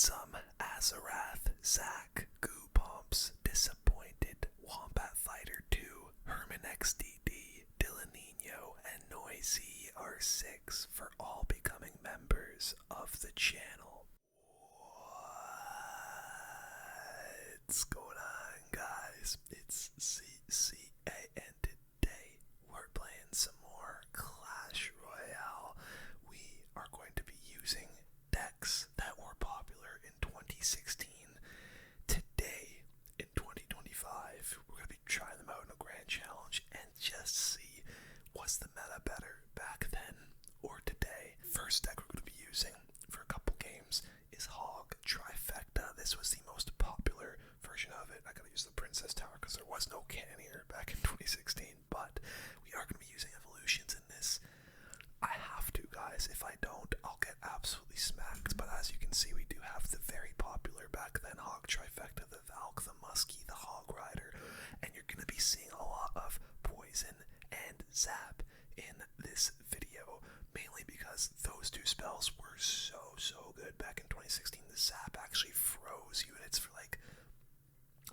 Some Azarath, Zack, Goo Pumps, Disappointed, Wombat Fighter 2, Herman XDD, Dylan Nino, and Noisy R6 for all becoming members of the channel. What's going on, guys? It's CCA, and today we're playing some more Clash Royale. We are going to be using decks that were popular in 2016. Today, in 2025, we're going to be trying them out in a grand challenge and just see was the meta better back then or today. First deck we're going to be using for a couple games is Hog Trifecta. This was the most popular version of it. I gotta use the Princess Tower because there was no cannoneer back in 2016, but we are going to be using evolutions in this. I have to, guys. If I don't, I'll get absolutely smacked. But as you can see, we do have the very popular back then Hog Trifecta, the Valk, the Muskie, the Hog Rider, and you're going to be seeing a lot of Poison and Zap in this video, mainly because those two spells were so good back in 2016. The Zap actually froze units for like,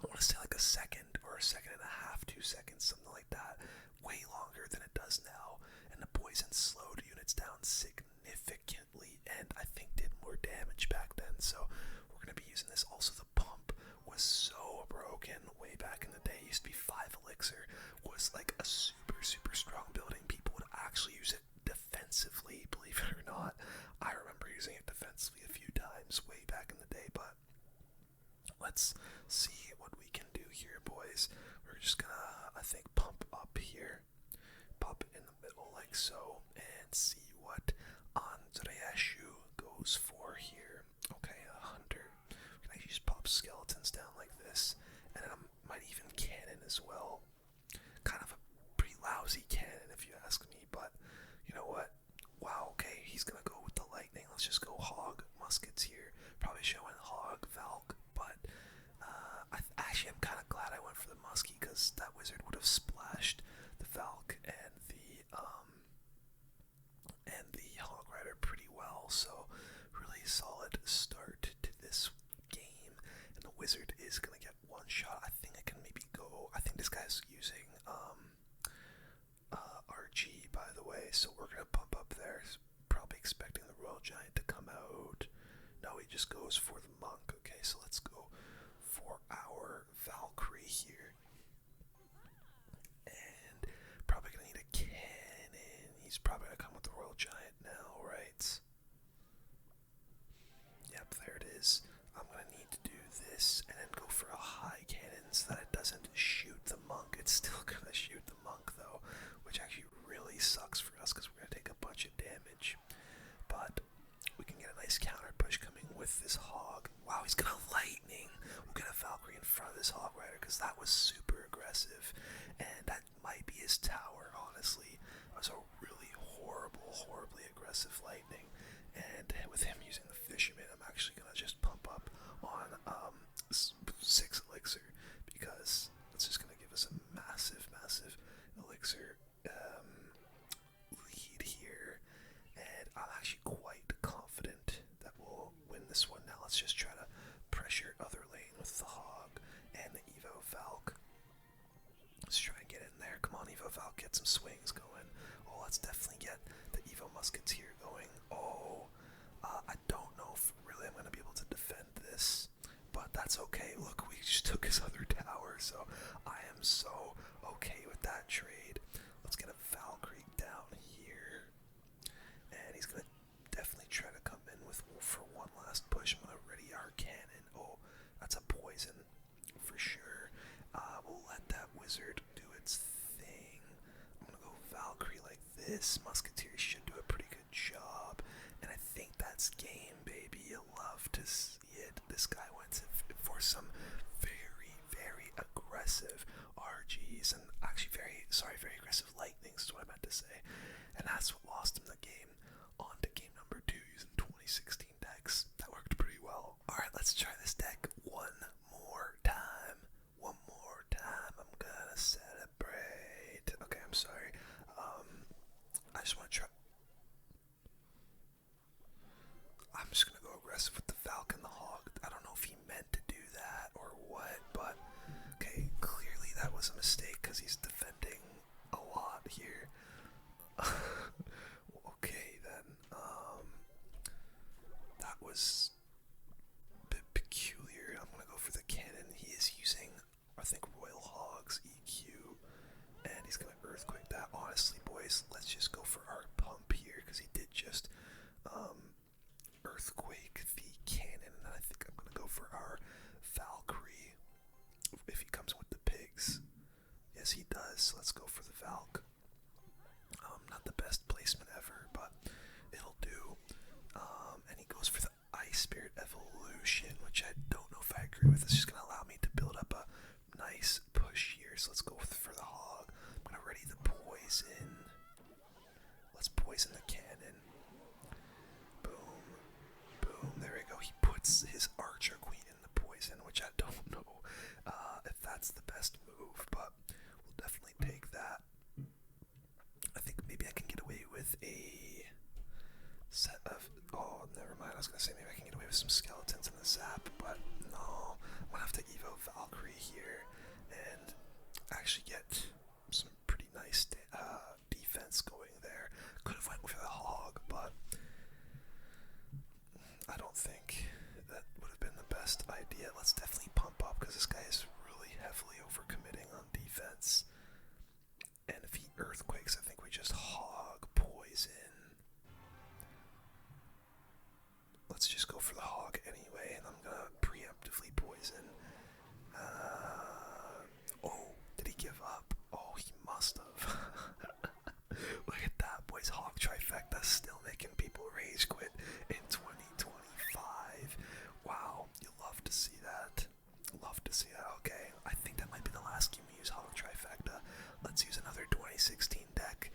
I want to say like a second or a second and a half, 2 seconds, something like that, way longer than it does now. And the Poison slowed units down significantly and I think did more damage back then, so we're going to be using this. Also, the pump was so broken way back in the day. It used to be 5 elixir, was like a super strong building. People would actually use it defensively, believe it or not. I remember using it defensively a few times way back in the day, but let's see what we can do here, boys. We're just gonna, I think, pump up here, pop it in the middle like so, and see what Andreashu goes for here. Okay, a hunter. We can actually just pop skeletons down like this, and then I might even cannon as well. Kind of a pretty lousy cannon if you ask me, but you know what? Wow, okay, he's gonna go with the lightning. Let's just go Hog muskets here. Probably showing Hog Valk, but actually I'm kind of glad I went for the muskie because that wizard would have splashed the Valk and the Hog Rider pretty well. So really solid start to this game, and the wizard is gonna get one shot. I think I can maybe go. I think this guy's using RG, by the way, so we're gonna pump up there. Probably expecting the Royal Giant to come out. No, he just goes for the monk. Okay, so let's go for our Valkyrie here. And probably gonna need a cannon. He's probably gonna come with the Royal Giant now, right? Yep, there it is. I'm gonna need to do this and then go for a high cannon so that it doesn't shoot the monk. It's still gonna shoot the monk though, which actually really sucks for us because we're gonna take a bunch of damage. But we can get a nice counter push coming with this Hog. Wow, he's gonna lightning. We'll get a Valkyrie in front of this Hog Rider because that was super aggressive, and that might be his tower, honestly. That was a really horribly aggressive lightning, and with him using the Fisherman, I'm actually gonna just pump up on 6 elixir because that's just gonna give us a massive elixir lead here, and I'm actually quite confident that we'll win this one. Now let's just try to pressure other lane with the Hog and the Evo Valk. Let's try and get in there. Come on, Evo Valk, get some swings going. Oh, let's definitely get the Evo Muskets here going. Oh, I don't know if really I'm going to be able to defend this, but that's okay. Look, we just took his other tower, so I am so okay with that trade. Let's get a Valkyrie down here, and he's going to definitely try to come in with for one last push. I'm going to ready our cannon. Oh, that's a poison for sure. We'll let that wizard do its thing. I'm going to go Valkyrie like this. Musketeer should do a pretty good job, and I think that's game, baby. You'll love to see it. This guy went for some very aggressive RGs, and actually very aggressive lightnings is what I meant to say, and that's what lost him the game. On to game number 2 using 2016 decks. That worked pretty well. Alright, let's try this deck one more time. I'm gonna celebrate. Okay, I'm sorry. I just want to try. I'm just gonna go aggressive with the Valk and the Hog was a mistake because he's defending a lot here. Okay, then. That was a bit peculiar. I'm gonna go for the cannon. He is using, I think, Royal Hog's EQ, and he's gonna earthquake that. Honestly, boys, let's just go for our pump here because he did just earthquake the cannon, and I think I'm gonna go for our Valkyrie if he comes with the pigs. Yes, he does. Let's go for the Valk. Not the best placement ever, but it'll do. And he goes for the Ice Spirit Evolution, which I don't know if I agree with. It's just gonna allow me to build up a nice push here. So let's go for the Hog. I'm gonna ready the poison. Let's poison the cannon. Boom. Boom. There we go. He puts his Archer Queen in the poison, which I don't know if that's the best move, but we'll definitely take that. I think maybe I can get away with a set of... Oh, never mind. I was going to say maybe I can get away with some skeletons in the zap, but no. I'm going to have to Evo Valkyrie here and actually get some pretty nice defense going there. Could have went with a Hog, but I don't think that would have been the best idea. Let's definitely pump up because this guy is really heavily overcommitting on defense. And if he earthquakes, I think we just Hog poison. Let's just go for the Hog anyway, and I'm gonna preemptively poison. Oh, did he give up? Oh, he must have. Look at that, boys. Hog trifecta still making people rage quit in 2025. Wow, you love to see that. Love to see that. Okay, I think that might be the last game we use Hog trifecta. Let's use another 2016 deck.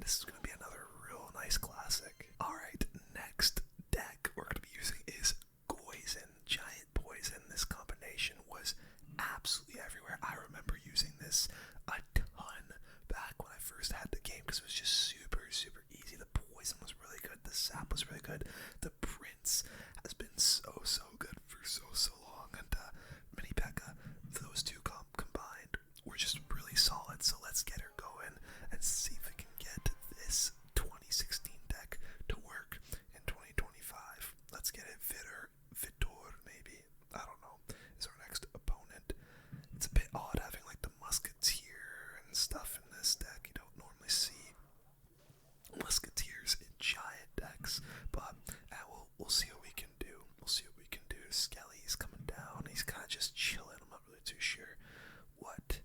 This is going to be another real nice classic. Alright, next deck we're going to be using is Poison. Giant Poison. This combination was absolutely everywhere. I remember using this a ton back when I first had the game because it was just super, super easy. The Poison was really good. The Sap was really good. The Prince has been so, so good for so, so long. And Mini Pekka, those two combined were just really solid. So let's get her going and see if we can get this 2016 deck to work in 2025. Let's get it. Vitor, maybe. I don't know. Is our next opponent. It's a bit odd having like the Musketeer and stuff in this deck. You don't normally see Musketeers in giant decks, but we'll see what we can do. We'll see what we can do. Skelly's coming down. He's kind of just chilling. I'm not really too sure what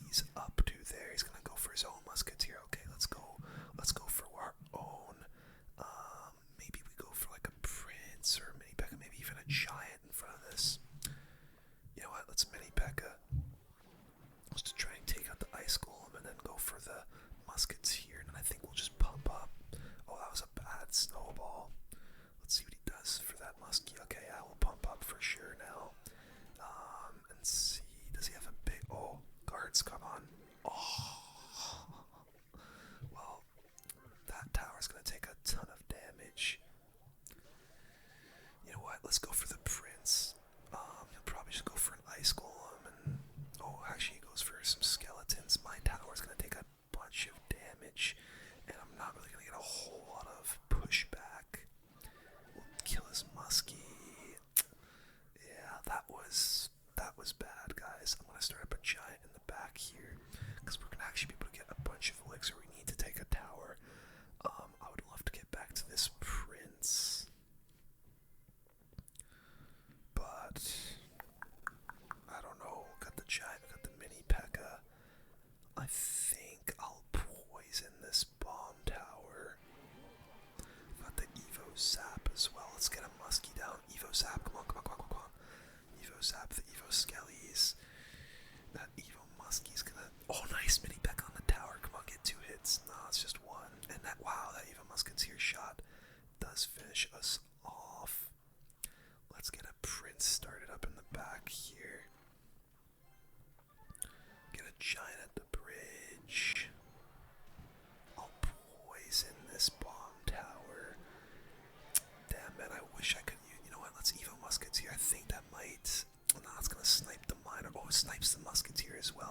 he's up to there. He's gonna go for his own Musketeer. Okay, let's go. Let's go for our own. Maybe we go for like a Prince or Mini Pekka, maybe even a Giant in front of this. You know what? Let's Mini Pekka. Let's just try and take out the Ice Golem and then go for the Musketeer, and then I think we'll just pump up. Oh, that was a bad snowball. Let's see what he does for that Muskie. Okay, I will pump up for sure now. And see, does he have a big... Oh, guards, come on. Oh. Well, that tower's going to take a ton of damage. You know what? Let's go for the Prince. He'll probably just go for an Ice Golem. And oh, actually, he goes for some skeletons. My tower's going to take a bunch of damage. And I'm not really going to get a whole lot of pushback. We'll kill his Muskie. Yeah, that was bad, guys. I'm going to start up a Giant in the back here. Because we're going to actually be able to get a bunch of elixir. We need to take a tower. I would love to get back to this Prince. But I don't know. Got the Giant, got the Mini Pekka. I think I'll poison this bomb tower. Got the Evo Zap as well. Let's get a Muskie down. Evo Zap, come on, come on, come on, come on. Evo Zap, the Evo Skellies. That Evo Muskie's gonna... Oh, nice Mini Pekka on the tower. Come on, get 2 hits. No, it's just 1. And that, wow, that Evo Musketeer shot does finish us off. Let's get a Prince started up in the back here. Get a Giant at the bridge. I'll poison this bomb tower. Damn, man, I wish I could use... You know what, let's Evo Musketeer. I think that might... No, it's gonna snipe the miner. Oh, it snipes the Musketeer as well.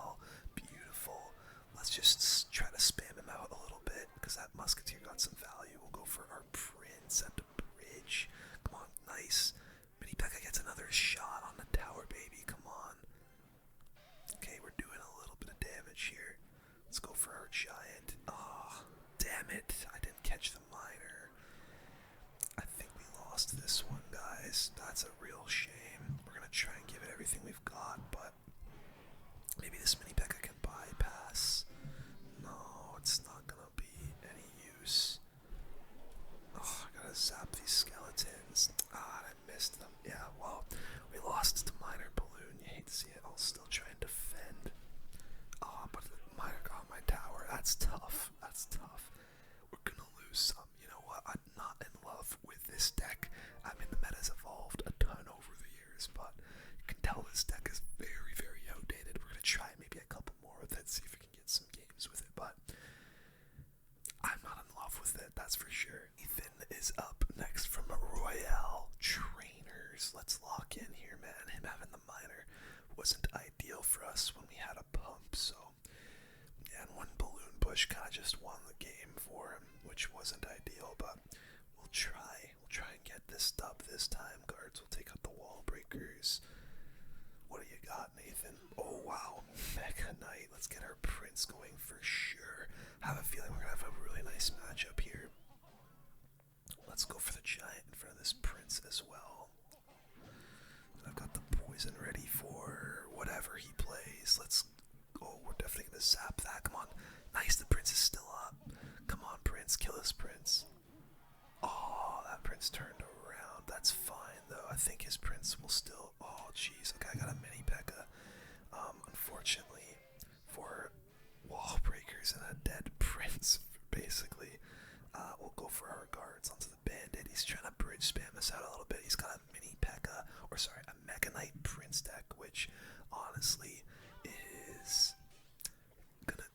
giant. Ah, damn it. I didn't catch the miner. I think we lost this one, guys. That's a real shame. We're gonna try and give it everything we've got, but maybe this mini Pekka can bypass. No, it's not gonna be any use. Oh, I gotta zap these skeletons. Ah, I missed them. Yeah, well, we lost to Miner Balloon. You hate to see it. I'll still try and defend. Oh, but the Miner got my tower. That's tough. That's tough. We're gonna lose some. You know what? I'm not in love with this deck. I mean, the meta's evolved a ton over the years, but you can tell this deck is very, very outdated. We're gonna try maybe a couple more with it, see if we can get some games with it, but I'm not in love with it, that's for sure. Ethan is up next from Royale Trainers. Let's lock in here, man. Him having the miner wasn't ideal for us when we had a pump, so yeah, and one balloon push kind of just won the game for him, which wasn't ideal, but we'll try and get this dub this time. Guards will take out the wall breakers. What do you got, Nathan? Oh wow, Mega Knight. Let's get our Prince going for sure. I have a feeling we're gonna have a really nice matchup here. Let's go for the giant in front of this Prince as well. I've got the poison ready for whatever he plays. Let's go. We're definitely gonna zap that. Come on. Nice, the Prince is still up. Come on, Prince. Kill this Prince. Oh, that Prince turned around. That's fine, though. I think his Prince will still... Oh, jeez. Okay, I got a mini Pekka. Unfortunately, for wall breakers and a dead Prince, basically, we'll go for our guards onto the bandit. He's trying to bridge spam us out a little bit. He's got a mini Pekka, or sorry, a Mega Knight Prince deck, which honestly is gonna...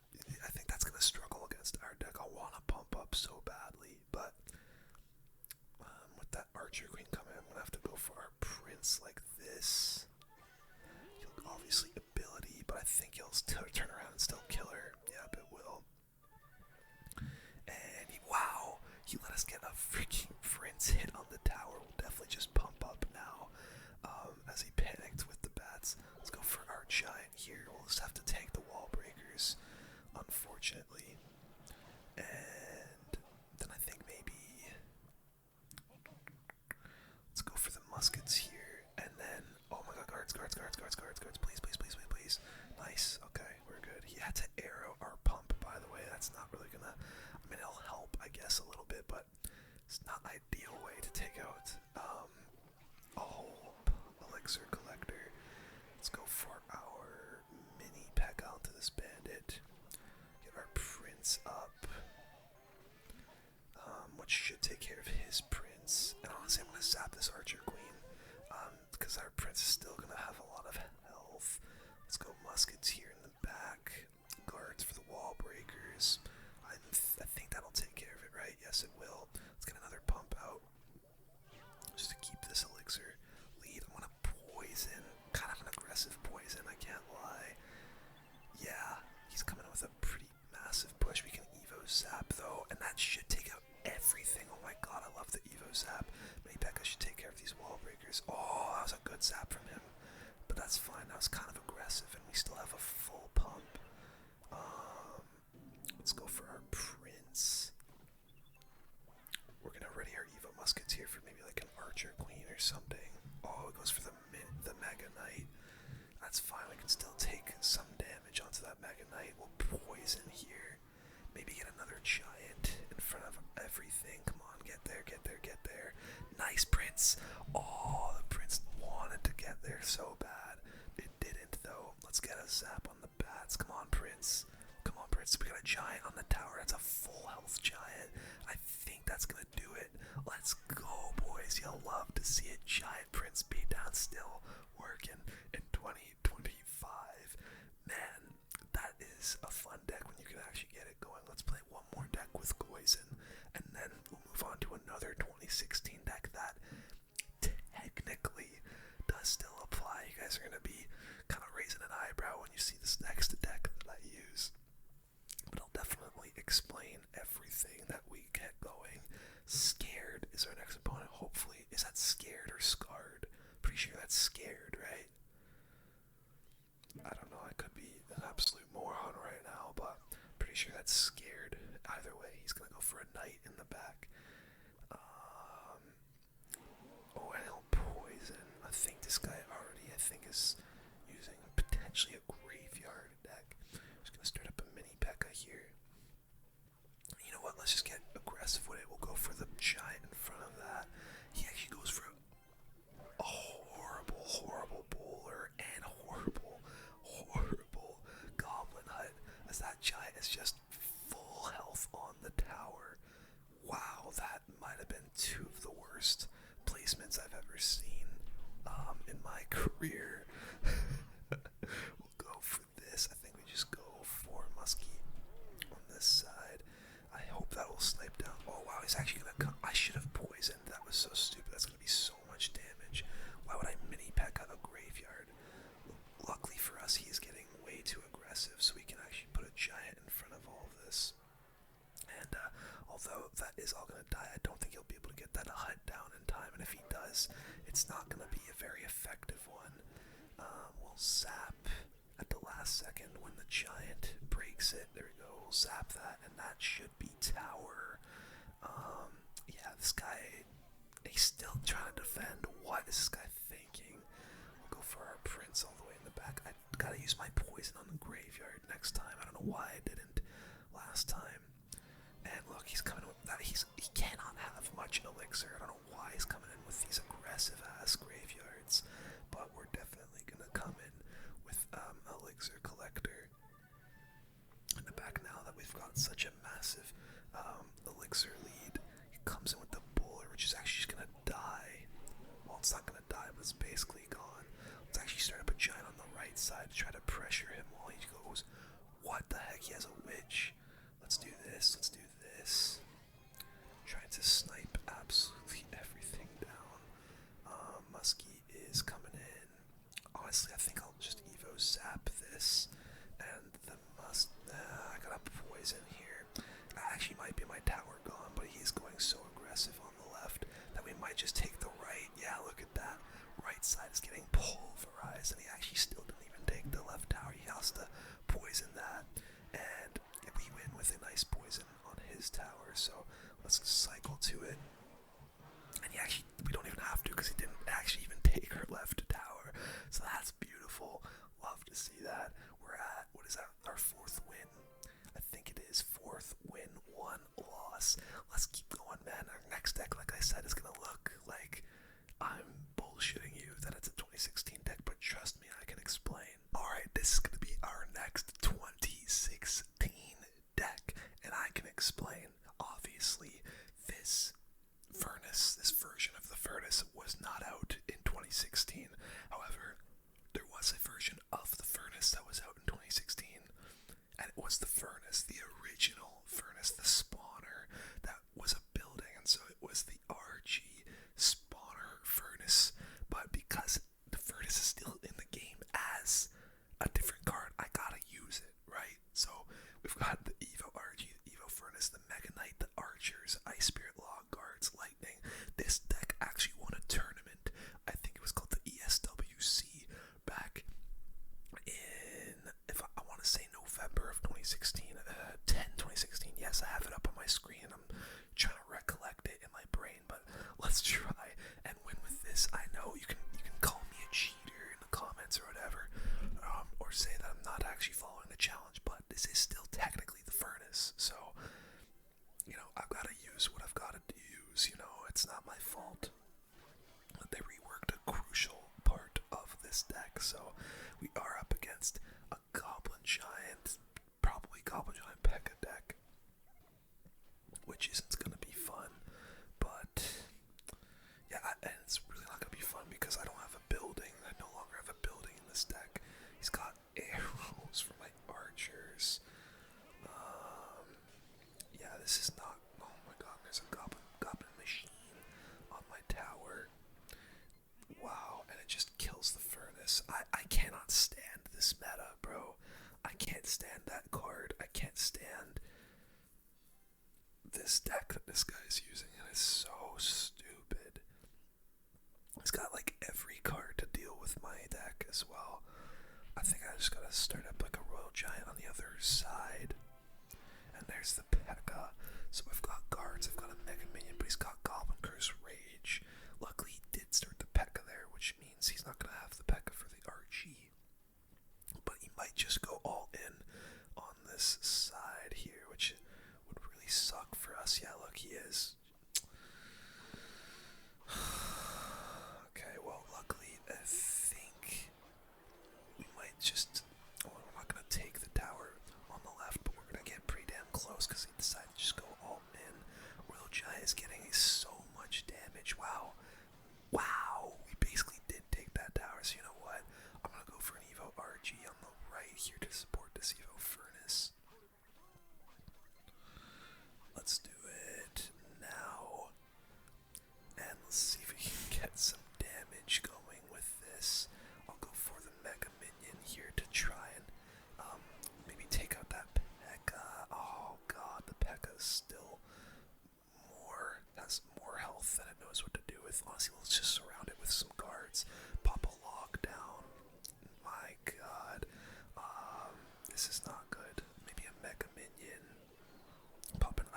I think that's gonna struggle against our deck. I want to pump up so badly, but with that Archer Queen coming, I'm gonna have to go for our Prince like this. He'll obviously ability, but I think he'll turn around and still kill her. Yep, it will. And wow, he let us get a freaking Prince hit on the tower. We'll definitely just pump up now, as he panicked with the bats. Let's go for our giant here. We'll just have to tank the wall breakers, unfortunately. And then I think maybe let's go for the muskets here, and then oh my god, guards, please. Nice, okay, we're good. He had to arrow our pump, by the way. That's not really gonna, I mean, it'll help, I guess, a little bit, but it's not an ideal way to take out a whole elixir collector. Let's go for our mini Pekka onto this bandit. Get our Prince up, which should take care of his Prince. And honestly, I'm gonna zap this Archer Queen, because our Prince is still gonna have a lot of health. Let's go muskets here in the back. Guards for the wall breakers. I think that'll take care of it, right? Yes, it will. Let's get another pump out, just to keep this elixir lead. I'm gonna poison. Kind of an aggressive poison, I can't lie. Yeah, he's coming with a pretty massive push. We can Evo Zap, though, and that should take out everything. Oh my god, I love the Evo Zap. Maybe Pekka should take care of these wall breakers. Oh, that was a good zap from him. But that's fine. That was kind of aggressive, and we still have a full pump. Let's go for our Prince. We're gonna ready our Evo muskets here for maybe like an Archer Queen or something. Oh, it goes for the Mega Knight. That's fine. We can still take some damage onto that Mega Knight. We'll poison here. Maybe get another giant in front of everything. Come on, get there. Nice, Prince. Oh, the Prince wanted to get there so bad. It didn't, though. Let's get a zap on the bats. Come on, Prince. We got a giant on the tower. That's a full health giant. I think that's gonna do it. Let's go, boys. You'll love to see a giant Prince beatdown still working in 2025. Man, that is a fun deck when you can actually get it going. Let's play one more deck with Poison, and then we'll move on to another 2016 deck that technically does still apply. You guys are gonna be kind of raising an eyebrow when you see this next deck that I use, but I'll definitely explain everything that we get going. Scared is our next opponent, hopefully. Is that Scared or Scarred? Pretty sure that's Scared, right? I don't know, I could be an absolute moron right now, but pretty sure that's aggressive with it. We'll go for the giant in front of that. He actually goes for a horrible bowler and horrible goblin hut, as that giant is just full health on the tower. Wow, that might have been two of the worst placements I've ever seen in my career. We'll go for this. I think we just go for Muskie on this side. I hope that will snipe down. Oh wow, he's actually gonna come. I should have poisoned. That was so stupid. That's gonna be so much damage. Why would I mini Pekka a graveyard? Luckily for us, he is getting way too aggressive, so we can actually put a giant in front of all of this. And although that is all gonna die, I don't think he'll be able to get that hut down in time. And if he does, it's not gonna be a very effective one. We'll zap at the last second when the giant breaks it. There we go. We'll zap that, and that should be tower. Yeah, this guy, he's still trying to defend. What is this guy thinking? We'll go for our prince all the way in the back. I gotta use my poison on the graveyard next time. I don't know why I didn't last time. And look, he's coming with that. He cannot have much elixir. I don't know why he's coming in with these aggressive ass graveyards, but we're definitely gonna come in with elixir collector in the back now that we've got such a massive elixir lead. He comes in with the bowler, which is actually just gonna die. Well, it's not gonna die, but it's basically gone. Let's actually start up a giant on the right side to try to pressure him while he goes. What the heck? He has a witch. Let's do this. Let's do this. Trying to snipe absolutely everything down. Muskie is coming in. Honestly, I think I'll just Evo zap this. And the I got a poison here. That actually might be my tower gone, but he's going so aggressive on the left that we might just take the right. Yeah, look at that. Right side is getting pulverized, and he actually still didn't even take the left tower. He has to poison that. And we win with a nice poison on his tower, so let's cycle to it. And we don't even have to, because he didn't actually even take our left tower, so that's beautiful. Love to see that. We're at, what is that, our fourth win? I think it is. Fourth win, one loss. Let's keep going, man. Our next deck, like I said, is gonna look like I'm bullshitting you that it's a 2016 deck, but trust me, I can explain. Alright, this is gonna be our next 2016 deck, and I can explain. Obviously, this version of the furnace was not out in 2016. However, there was a version of the furnace that was out in 2016, and it was the furnace, the original furnace, the spawner that was a building, and so it was the RG spawner furnace. But because the furnace is still in the game as a different card, I gotta use it, right? So we've got the Evo RG, the Evo Furnace, the Mega Knight, the Archers, Ice Spirit Log Guards, Lightning. This deck actually won a tournament. I think it was called the ESWC back in, if I want to say November of 2016, 2016. Yes, I have it up on my screen. I'm trying to recollect it in my brain, but let's try and win with this. I know you can call me a cheater in the comments or whatever, or say that I'm not actually following the challenge, but this is still technically the furnace, so I've got to use what I've got to use. It's not my fault. But they reworked a crucial part of this deck, so we are up against a Goblin Giant, probably Goblin Giant Pekka deck, which isn't going to be fun, but yeah, and it's really not going to be fun because I don't have a building. I no longer have a building in this deck. He's got arrows for my archers. Yeah, this is not, oh my god, there's a goblin machine on my tower. Wow, and it just kills the furnace. I cannot stand this meta, bro. I can't stand that card. I can't stand this deck that this guy is using, and it's so stupid. He's got like every card to deal with my deck as well. I think I just gotta start up like a Royal Giant on the other side. And there's the Pekka. So I've got guards, I've got a Mega Minion, but he's got Goblin Curse Rage. Luckily he did start the Pekka there, which means he's not gonna have the Pekka for the RG. But he might just go all in on this side here, which would really suck for us. Yeah, look, he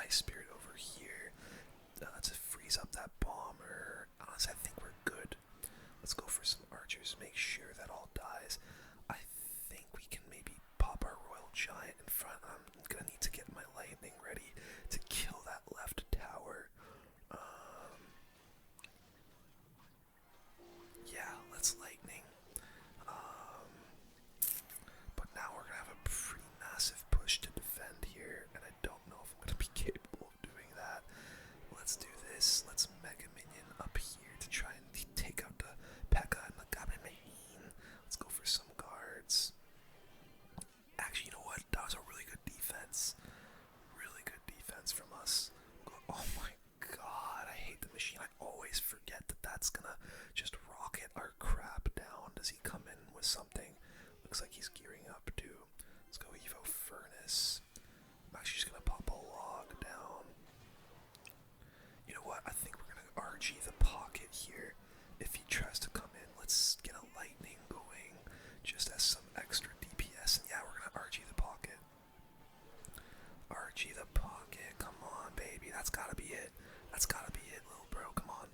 Ice Spirit over here to freeze up that bomber. Honestly, I think we're good. Let's go for some archers, make sure that all dies. I think we can maybe pop our Royal Giant in front. I'm gonna need to get my lightning ready to kill that left tower. Yeah, let's lightning. But now we're gonna have a pretty massive push to defend here, and I don't know if I'm gonna be capable of doing that. Let's do this. Let's Mega Minion up here to try and take out the Pekka and the Golem. Let's go for some guards. Actually, you know what? That was a really good defense. Really good defense from us. Oh my god, I hate the machine. I always forget that that's gonna just rocket our crap down. Does he come in with something? Looks like he's gearing up too. Let's go Evo Furnace. I'm actually just gonna pop a log down. You know what? I think we're gonna RG the pocket here. If he tries to come in, let's get a lightning going just as some extra DPS. And yeah, we're gonna RG the pocket. RG the pocket. Come on, baby. That's gotta be it. That's gotta be it, little bro. Come on.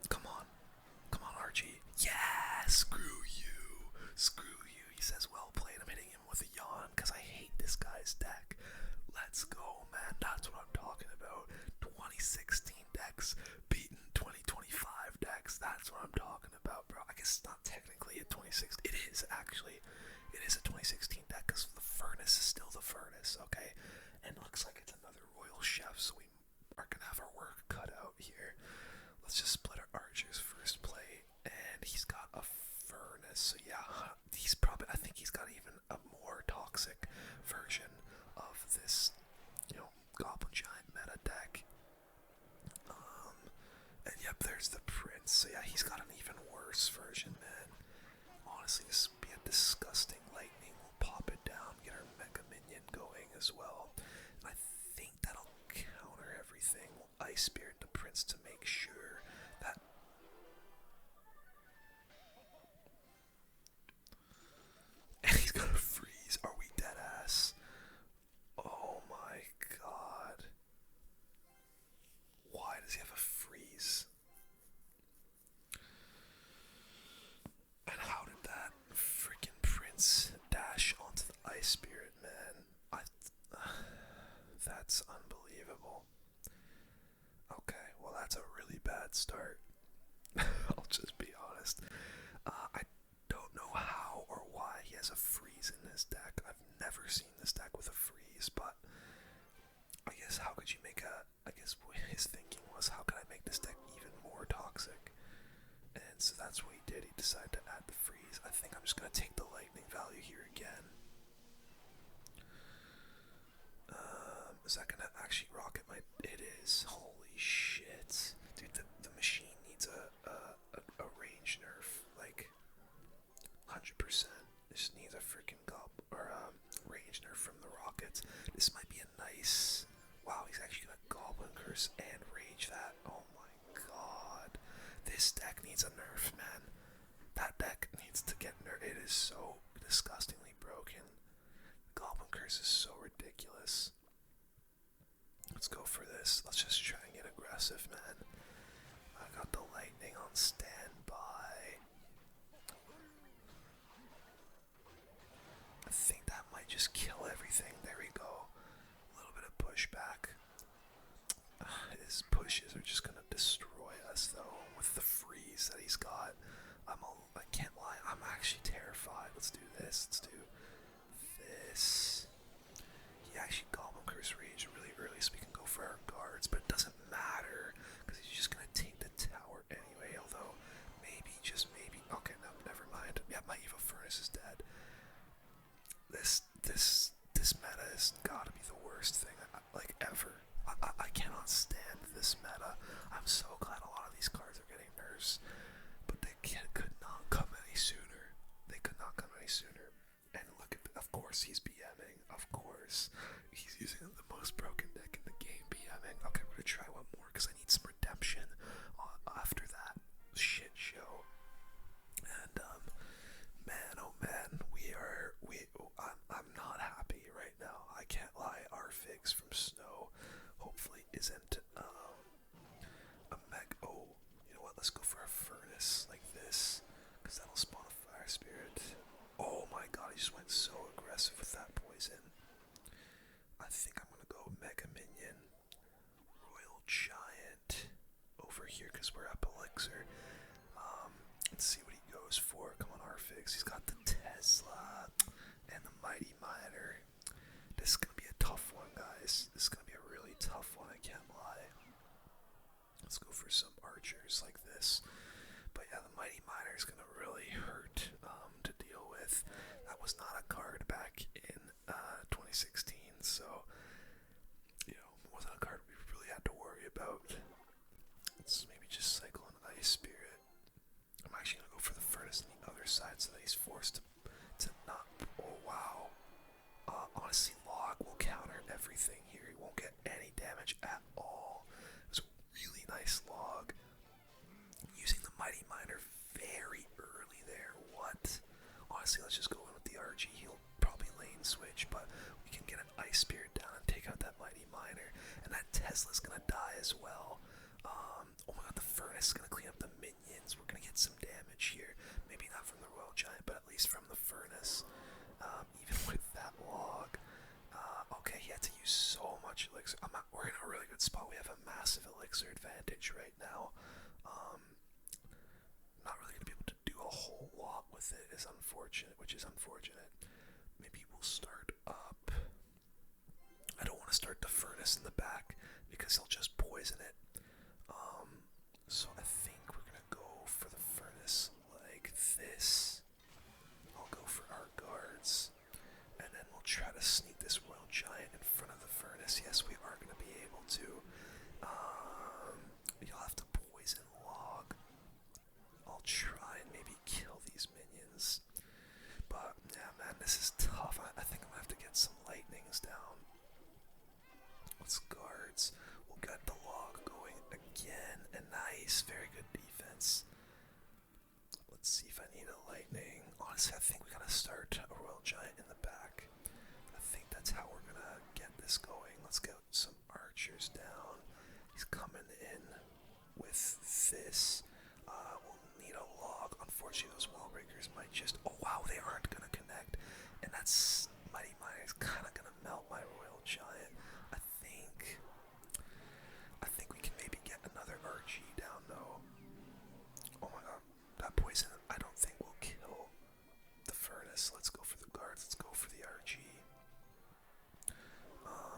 Come on. Come on, RG. Yeah! Screw you. Screw you. He says, well played. I'm hitting him with a yawn because I hate this guy's deck. Let's go, man. That's what I'm talking about. 2016 decks beating 2025 decks. That's what I'm talking about, bro. I guess it's not technically a 2016. It is, actually. It is a 2016 deck because the furnace is still the furnace, okay? And looks like it's another royal chef, so we are going to have our work cut out here. Let's just split our archers first play. And he's got a furnace, so yeah, he's probably, I think he's got even a more toxic version of this, you know, Goblin Giant meta deck. And yep, there's the Prince, so yeah, he's got an even worse version, man. Honestly, this would be a disgusting lightning. We'll pop it down, get our Mega Minion going as well. And I think that'll counter everything. We'll Ice Spirit the Prince to make sure that... And he's got a freeze. Are we dead ass? Oh my god. Why does he have a freeze? And how did that freaking Prince dash onto the Ice Spirit, man? That's unbelievable. Okay, well that's a really bad start. I'll just be honest. I don't know how or why he has a freeze in his deck. I've never seen this deck with a freeze, but I guess how could you make a... I guess his thinking was, how can I make this deck even more toxic? And so that's what he did. He decided to add the freeze. I think I'm just going to take the lightning value here again. Is that going to actually rocket my... It is. Holy shit. Dude, the machine needs a range nerf. Like, 100%. It just needs a freaking range nerf from the rockets. This might be a nice... Wow, he's actually going to Goblin Curse and rage that. Oh my god. This deck needs a nerf, man. That deck needs to get nerfed. It is so disgustingly broken. Goblin Curse is so ridiculous. Let's go for this. Let's just try and get aggressive, man. I got the lightning on standby. I think that might just kill everything. There we go. A little bit of pushback. His pushes are just gonna destroy us, though, with the freeze that he's got. I can't lie, I'm actually terrified. Let's do this. Let's do this. He actually Goblin Curse Rage really early, so we can go for our guards, but it doesn't matter because he's just gonna take the tower anyway. Although maybe, just maybe. Okay, no, never mind. Yeah, my Evo Furnace is dead. This meta has got to be the worst thing like ever. I cannot stand this meta. I'm so glad a lot of these cards are getting nerfs, but they could not come any sooner. They could not come any sooner. And look at, of course, he's BMing. Of course, he's using the most broken deck in the game, BMing. Okay, we're gonna try one more because I need some redemption after that shit show. And man, oh man, I'm not happy right now. I can't lie. Our figs from Snow because that'll spawn a fire spirit. Oh my god, he just went so aggressive with that poison. I think I'm gonna go Mega Minion, Royal Giant over here because we're up Elixir. Let's see what he goes for. Come on, Arfix. He's got the Tesla and the Mighty Miner. This is gonna be a tough one, guys. This is gonna be a really tough one, I can't lie. Let's go for some archers like this. But yeah, the Mighty Miner is gonna really hurt to deal with. That was not a card back in 2016, so it wasn't a card we really had to worry about. Let's maybe just cycle an Ice Spirit. I'm actually gonna go for the Furnace on the other side so that he's forced to not. Oh wow. Honestly, Log will counter everything here. He won't get any damage at all. It was a really nice Log. Using the Mighty Miner very early there. What? Honestly, let's just go in with the RG. He'll probably lane switch, but we can get an Ice Spirit down and take out that Mighty Miner. And that Tesla's gonna die as well. Oh my god, the Furnace is gonna clean up the minions. We're gonna get some damage here. Maybe not from the Royal Giant, but at least from the Furnace. Even with that Log. Okay, he had to use so much Elixir. We're in a really good spot. We have a massive Elixir advantage right now. Not really gonna be able to do a whole lot with it, which is unfortunate. Maybe we'll start up. I don't want to start the Furnace in the back because he'll just poison it. So I think we're gonna go for the Furnace like this. I'll go for our guards, and then we'll try to sneak this Royal Giant in front of the Furnace. Yes, we are gonna be able to. You'll have to poison Log. I'll try and maybe kill these minions. But yeah, man, this is tough. I think I'm gonna have to get some lightnings down. Let's guards. We'll get the Log going again. And nice, very good defense. Let's see if I need a lightning. Honestly, I think we gotta start a Royal Giant in the back. I think that's how we're gonna get this going. Let's get some archers down. He's coming in with this. We'll need a Log. Unfortunately, those wall breakers might just. Oh wow, they aren't gonna connect, and that's Mighty Miner is kind of gonna melt my Royal Giant. I think we can maybe get another RG down though. Oh my god, that poison I don't think will kill the Furnace. Let's go for the guards. Let's go for the RG.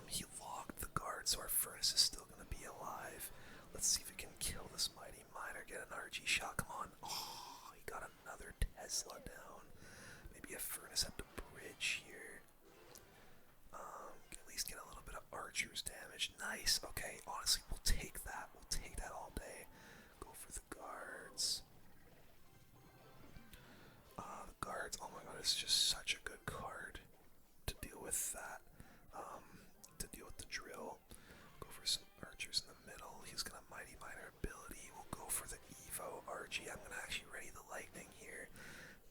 He logged the guard, so our Furnace is still gonna be alive. Let's see if we can kill this Mighty Miner. Get an RG shot. Come on. Oh, he got another Tesla down. Maybe a Furnace at the bridge here. At least get a little bit of archers damage. Nice. Okay, honestly, we'll take that. We'll take that all day. Go for the guards. The guards. Oh my god, it's just such a good card to deal with that. To deal with the drill. Go for some archers in the middle. He's gonna Mighty Miner ability. We'll go for the Evo RG. I'm gonna actually ready the lightning here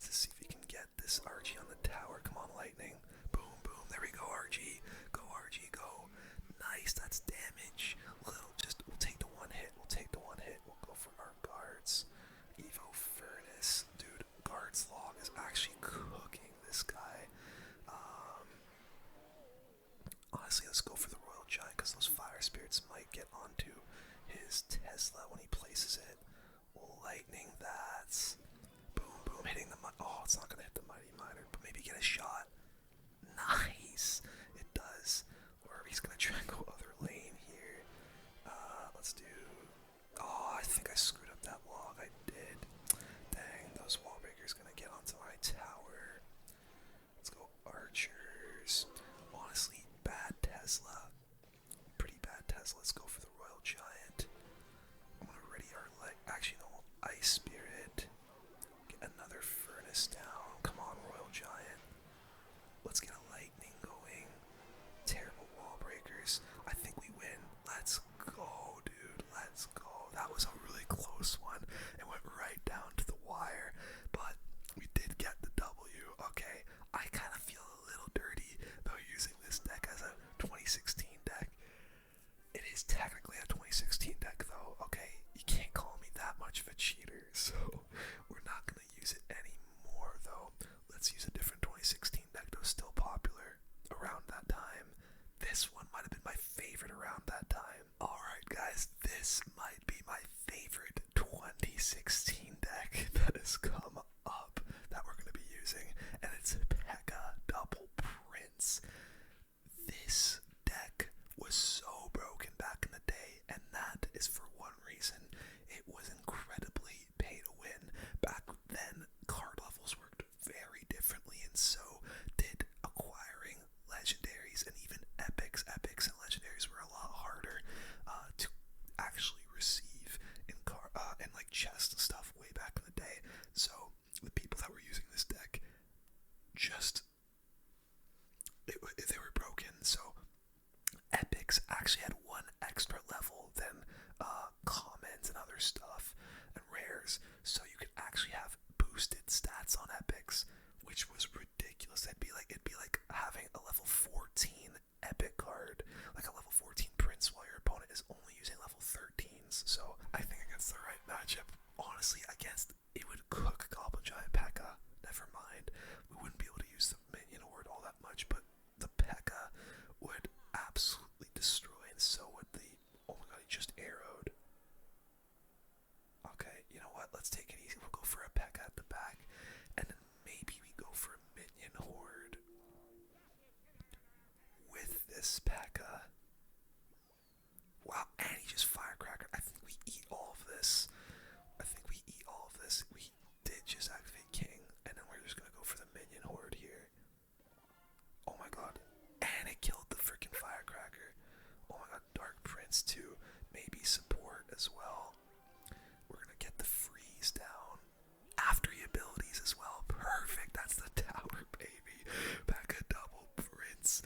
to see if we can get this RG on the tower. Come on, lightning. Boom, boom. There we go, RG. Go, RG, go. Nice, that's damage. We'll take the one hit. We'll take the one hit. We'll go for our guards. Evo Furnace. Dude, guards Log is actually cooking this guy. Honestly, let's go for the Royal Giant because those fire spirits might get onto his Tesla when he places it. We'll lightning that. Boom, boom, hitting the oh, it's not gonna hit the Mighty Miner, but maybe get a shot. Nice, it does. Or he's gonna try and go other lane here. Let's do. Oh, I think I screwed up that Log. I did. Dang, those wall breakers gonna get onto my tower. Let's go archers. Honestly, bad Tesla. Pretty bad Tesla. Let's go for the Royal Giant. I'm gonna ready our leg. 16 deck that has come up that we're going to be using, and it's Pekka Double Prince. This deck was so broken back in the day, and that is for one reason. It was incredibly pay to win. Back then, card levels worked very differently, and so did acquiring legendaries and even epics. Epics and legendaries were a lot harder to actually receive in like chests and stuff way back in the day. So the people that were using this deck just they were broken. So epics actually had one extra level than commons and other stuff and rares, so you could actually have boosted stats on epics, which was ridiculous. It'd be like having a level 14 epic card, like a level 14 prince, while your opponent is only using level 13s. So I think against the right matchup, honestly, it would cook Goblin Giant Pekka. Never mind, we wouldn't be able to use the minion horde all that much, but the Pekka would absolutely destroy, and so would the, oh my god, he just arrowed. Okay, you know what, let's take it easy. We'll go for a Pekka at the back, and then maybe we go for a minion horde with this Pekka. Wow, and he just firecracker. I think we eat all of this. We did just activate King, and then we're just gonna go for the minion horde here. Oh my god, and it killed the freaking firecracker. Oh my god, Dark Prince too, maybe support as well. We're gonna get the freeze down after the abilities as well. Perfect, that's the tower, baby. Back a Double Prince.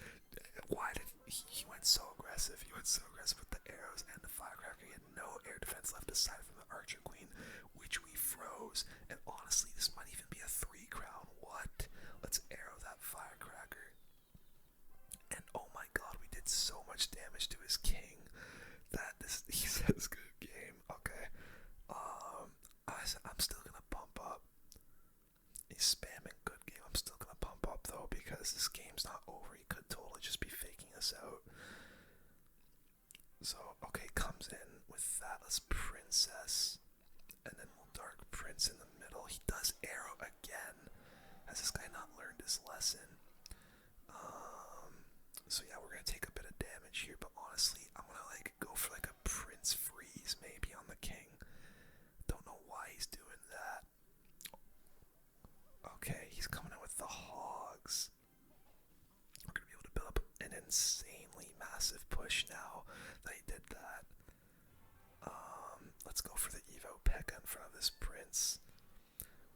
Why did he went so aggressive? He went so aggressive with the arrows and the firecracker. He had no air defense left aside from the Archer Queen, which we froze. And honestly, this might even be a 3 crown. What? Let's arrow that firecracker. And oh my god, we did so much damage to his king that he says good game. Okay. I'm still gonna pump up. He's spamming good game. I'm still gonna pump up though, because this game's not over. He could totally just be faking us out. So okay, comes in with that. Let's princess, and then we'll Dark Prince in the middle. He does arrow again. Has this guy not learned his lesson? So yeah, we're gonna take a bit of damage here, but honestly, I'm gonna go for a Prince freeze maybe on the king. Don't know why he's doing that. Okay, he's coming in with the hogs. We're gonna be able to build up an insanely massive push now that he did that. Let's go for the Evo Pekka in front of this prince.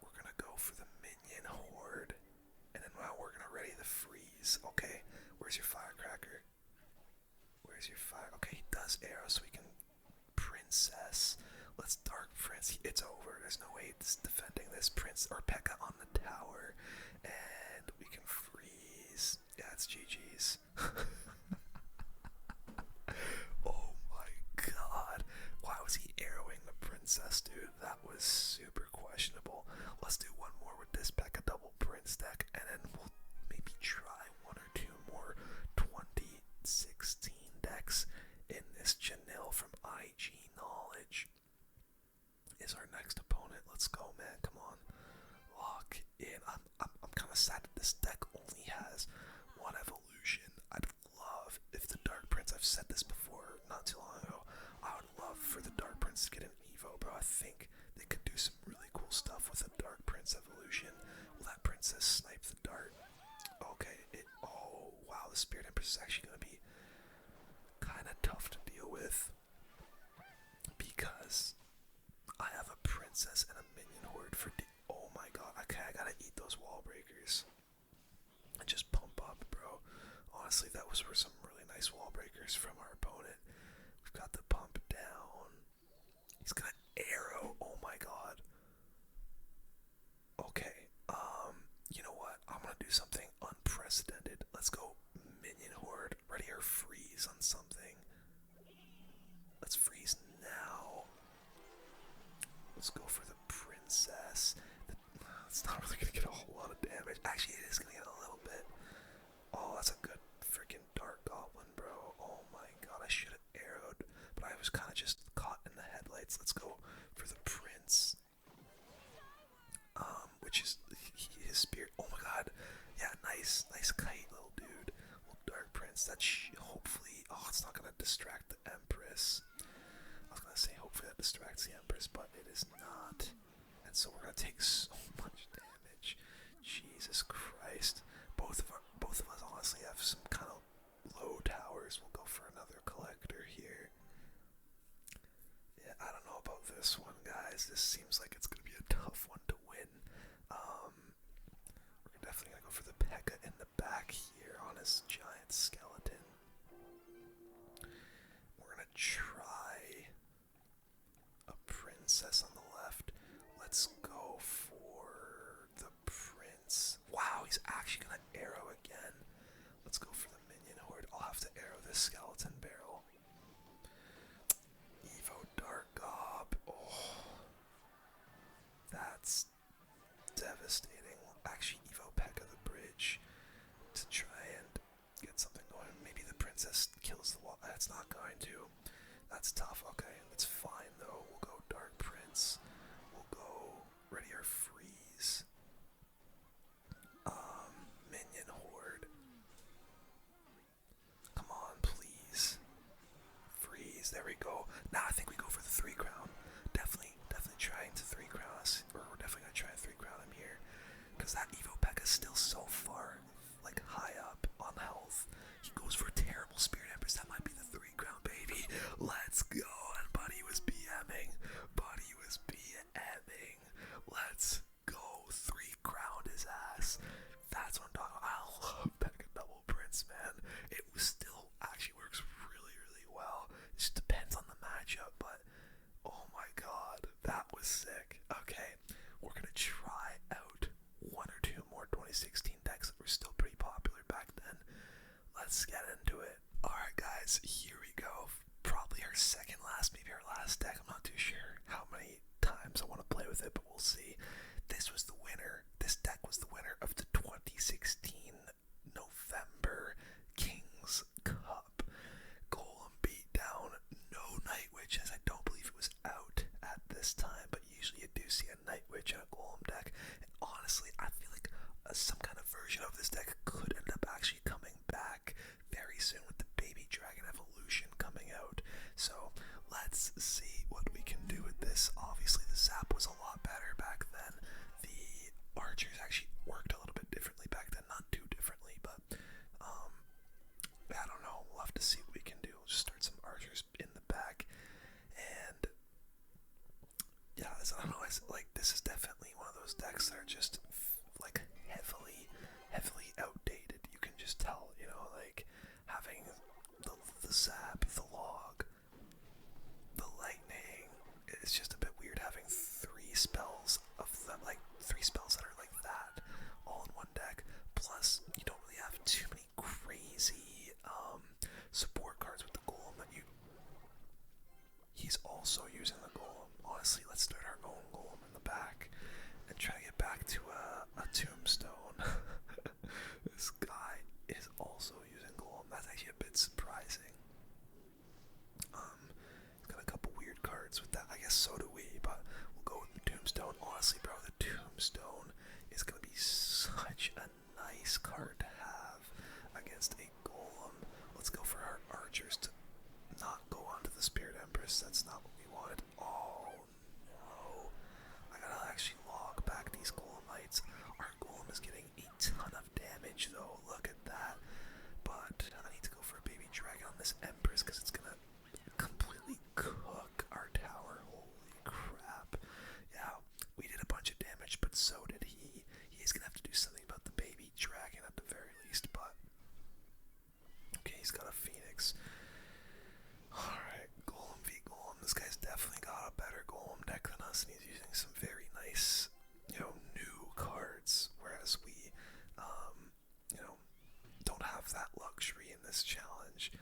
We're gonna go for the minion horde, and then we're gonna ready the freeze. Okay, where's your firecracker? Where's your fire? Okay, he does arrow, so we can princess. Let's Dark Prince. It's over. There's no way it's defending this prince or Pekka on the tower, and we can freeze. Yeah, it's GG's. Oh my god. Why was he arrowing the princess, dude? That was super questionable. Let's do one more with this Pekka Double Prince deck, and then we'll maybe try one or two more 2016 decks in this. Janelle from IG Knowledge is our next opponent. Let's go, man. Come on. Lock in. I'm kind of sad that this deck only has one evolution. I'd love if the Dark Prince, I've said this before not too long ago, I would love for the Dark Prince to get an Evo, bro. I think they could do some really cool stuff with a Dark Prince evolution. Will that princess snipe the dart? Okay, oh wow, the Spirit Empress is actually going to be kind of tough to deal with, because I have a princess and a minion horde for oh my god, okay, I gotta eat those wall breakers and just pump up, bro. Honestly, that was for some really nice wall breakers from our opponent. We've got the pump down. He's gonna arrow, oh my god. Okay, you know what? I'm gonna do something unprecedented. Let's go minion horde. Ready or freeze on something. Let's freeze now. Let's go for the princess. It's not really gonna get a whole lot of damage. Actually, it is gonna get a little bit. Oh, that's a good freaking dark goblin, bro. Oh my god, I should have arrowed, but I was kind of just caught in the headlights. Let's go for the prince. hopefully, oh, it's not gonna distract the Empress. I was gonna say hopefully that distracts the Empress, but it is not. And so we're gonna take so much damage. Jesus Christ. Both of us honestly have some kind of low towers. We'll go for another collector here. Yeah, I don't know about this one, guys. This seems like it's gonna be a tough one to win. We're definitely gonna go for the Pekka in the back here on his giant skeleton. We're gonna try a princess on the left. Let's go for the prince. Wow, he's actually gonna arrow again. Let's go for the minion horde. I'll have to arrow this skeleton barrel. Evo Dark Gob. Oh, that's devastating. Actually, Evo Pekka the bridge to try and get something going. Maybe the princess kills the wall. That's not going to. That's tough. Okay, that's fine though. We'll go Dark Prince. We'll go ready or freeze. Minion horde. Come on, please. Freeze. There we go. Now I think we go for the 3 crown. Definitely trying to 3 crown us. Or we're definitely gonna try and 3 crown him here. Because that Evo Pekka is still so far, like, high up on health. He goes for a terrible Spirit Empress. That might be the 3 crown, baby. Let's go. And Buddy was BMing. Let's go. 3 crowned his ass. That's what I'm talking about. I love Pekka double prince, man. It still actually works really, really well. It just depends on the matchup, but oh my god, that was sick. Okay, we're gonna try out 1 or 2 more 2016 decks that were still pretty popular back then. Let's get into it. Alright guys, here we go. Probably our second last, maybe our last deck. I'm not too sure how many times I want to play with it, but we'll see. This was the winner. This deck was the winner of the 2016 November Kings Cup. Golem beatdown, no Night Witch, as I don't believe it was out at this time, but usually you do see a Night Witch in a Golem deck, and honestly, I feel like some kind of version of this deck could end up actually coming back very soon with the Baby Dragon Evolution coming out. So let's see what we can do with this. Obviously the zap was a lot better back then. The archers actually worked a little bit differently back then, not too differently, but I don't know, we'll have to see what we can do. We'll just start some archers in the back, and yeah, I don't know, like, this is definitely one of those decks that are just like heavily outdated. You can just tell, you know, like having the zap, the log, the lightning. It's just a bit weird having 3 spells of them, like 3 spells that are like that all in one deck. Plus, you don't really have too many crazy support cards with the Golem that you. He's also using the Golem. Honestly, let's start our own Golem in the back and try to get back to a tombstone. This guy is also using Golem. That's actually a bit surprising. He's got a couple weird cards with that. I guess so do we, but we'll go with the tombstone. Honestly, bro, the tombstone is gonna be such a nice card to have against a Golem. Let's go for our archers to not go onto the Spirit Empress. That's not what we wanted. Oh no. I gotta actually log back these Golemites. Our Golem is getting a ton of damage though. Look at that. But I need to go for a Baby Dragon on this Empress because it's gonna completely cook our tower. Holy crap. Yeah, we did a bunch of damage, but so did he. He's gonna have to do something about the Baby Dragon at the very least, but okay, he's got a Phoenix. Alright, Golem v Golem. This guy's definitely got a better Golem deck than us, and he's using some very nice, you know, new cards, whereas we, don't have that luxury in this challenge.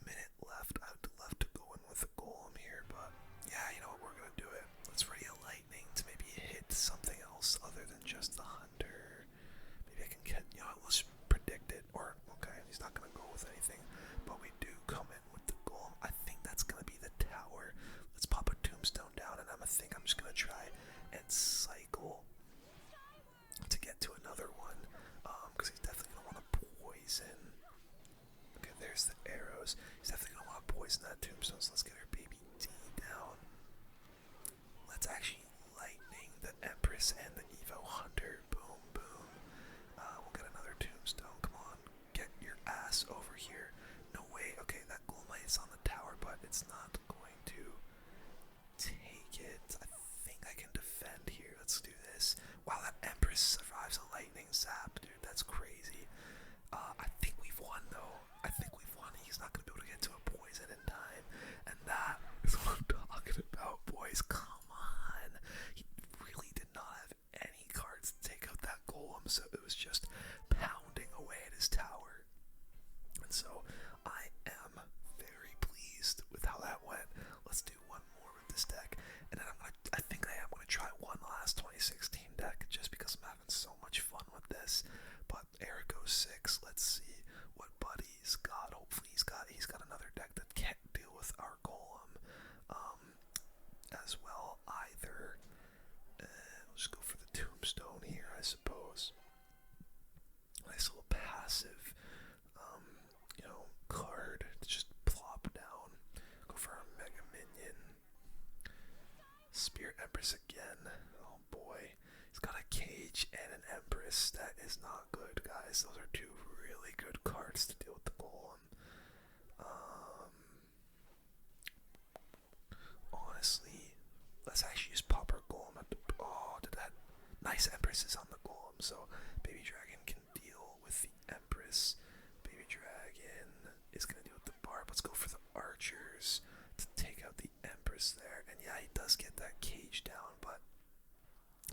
Minute left. I would love to go in with a Golem here, but yeah, you know what, we're gonna do it. Let's ready a lightning to maybe hit something else other than just the hunter. Maybe I can get, let's predict it, or, okay, he's not gonna go with anything, but we do come in with the Golem. I think that's gonna be the tower. Let's pop a tombstone down, and I think I'm just gonna try and cycle to get to another one, because he's definitely gonna want to poison so it was just pounding away at his tower. And so I am very pleased with how that went. Let's do one more with this deck, and then I think I am gonna try one last 2016 deck just because I'm having so much fun with this. But Eric goes 6. Let's see what Buddy's got. Hopefully he's got another deck that can't deal with our Golem as well either. We'll just go for the Tombstone here, I suppose. Nice little passive, card to just plop down. Go for our Mega Minion. Spirit Empress again. Oh boy. He's got a Cage and an Empress. That is not good, guys. Those are two really good cards to deal with the Golem. Honestly, let's actually just pop our Golem at the... Oh, did that... Nice Empresses on the Golem, so Baby Dragon can deal with the Empress. Baby Dragon is going to deal with the Barb. Let's go for the Archers to take out the Empress there. And yeah, he does get that Cage down, but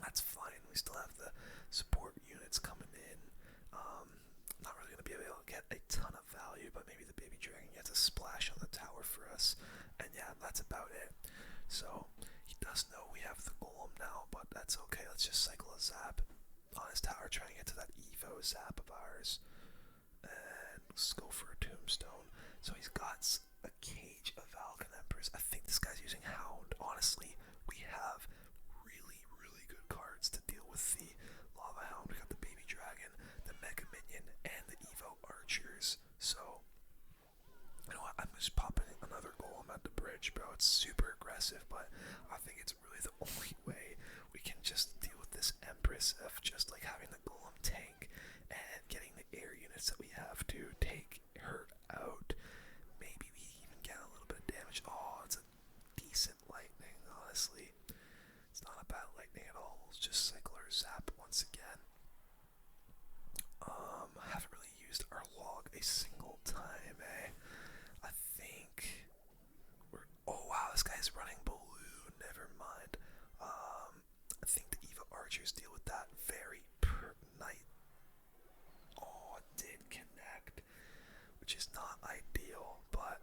that's fine. We still have the support units coming in. Not really going to be able to get a ton of value, but maybe the Baby Dragon gets a splash on the tower for us. And yeah, that's about it. So he does know we have the Golem now, but that's okay. Let's just cycle a Zap on his tower, trying to get to that Evo Zap of ours. And let's go for a Tombstone. So he's got a Cage, a Valken Empress. I think this guy's using Hound. Honestly, we have really, really good cards to deal with the Lava Hound. We got the Baby Dragon, the Mega Minion, and the Evo Archers. So, you know what? I'm just popping another Golem at the bridge, bro. It's super aggressive, but I think it's really the only way we can just deal with this Empress of just like having the Golem tank and getting the air units that we have to take her out. Maybe we even get a little bit of damage. Oh, it's a decent lightning, honestly. It's not a bad lightning at all. We'll just cycle our Zap once again. I haven't really used our log a single time, eh? I think we're... Oh wow, this guy's running Balloon. Never mind. I think the Eva Archers deal with that very night. Oh, it did connect, which is not ideal, but